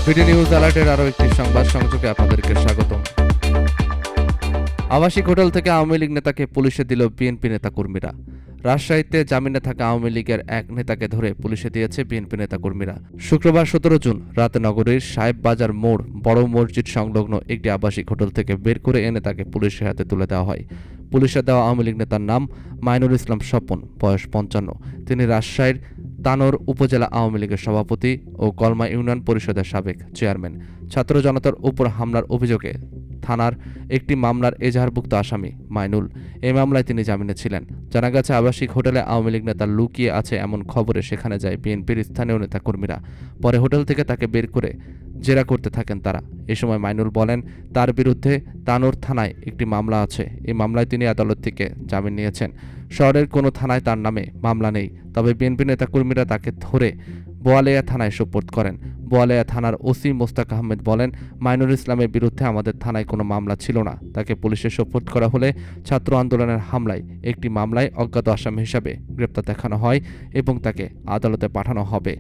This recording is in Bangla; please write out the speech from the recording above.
বিডি নিউজ অ্যালার্টের আরও একটি সংবাদ সংযোগে আপনাদেরকে স্বাগতম। আবাসিক হোটেল থেকে আওয়ামী লীগ নেতাকে পুলিশে দিল বিএনপি নেতাকর্মীরা। রাজশাহীতে জামিনে থাকা আওয়ামী লীগের এক নেতাকে ধরে পুলিশে দিয়েছে বিএনপি নেতাকর্মীরা। শুক্রবার 17 জুন রাতে নগরীর সাহেব বাজার মোড় বড় মসজিদ সংলগ্ন একটি আবাসিক হোটেল থেকে বের করে এনে তাকে পুলিশের হাতে তুলে দেওয়া হয়। পুলিশে দেওয়া আওয়ামী লীগ নেতার নাম মাইনুল ইসলাম স্বপন, বয়স 55। তিনি রাজশাহীর তানোর উপজেলা আওয়ামী লীগের সভাপতি ও কলমা ইউনিয়ন পরিষদের সাবেক চেয়ারম্যান। ছাত্র জনতার উপর হামলার অভিযোগে থানার একটি মামলার এজাহারভুক্ত আসামি মাইনুল। এই মামলায় তিনি জামিনে ছিলেন। জানা গেছে, আবাসিক হোটেলে আওয়ামী লীগ নেতা লুকিয়ে আছে এমন খবরে সেখানে যায় বিএনপির স্থানীয় নেতাকর্মীরা। পরে হোটেল থেকে তাকে বের করে জেরা করতে থাকেন তারা। এ সময় মাইনুল বলেন, তার বিরুদ্ধে তানোর থানায় একটি মামলা আছে। এই মামলায় তিনি আদালত থেকে জামিন নিয়েছেন। শহরের কোনো থানায় তার নামে মামলা নেই। তবে বিএনপি নেতাকর্মীরা তাকে ধরে বোয়ালিয়া থানায় সোপর্দ করেন। বোয়ালিয়া থানার ওসি মোস্তাক আহমেদ বলেন, মাইনুল ইসলামের বিরুদ্ধে আমাদের থানায় কোনো মামলা ছিল না। তাকে পুলিশে সোপর্দ করা হলে ছাত্র আন্দোলনের হামলায় একটি মামলায় অজ্ঞাত আসামি হিসাবে গ্রেপ্তার দেখানো হয় এবং তাকে আদালতে পাঠানো হবে।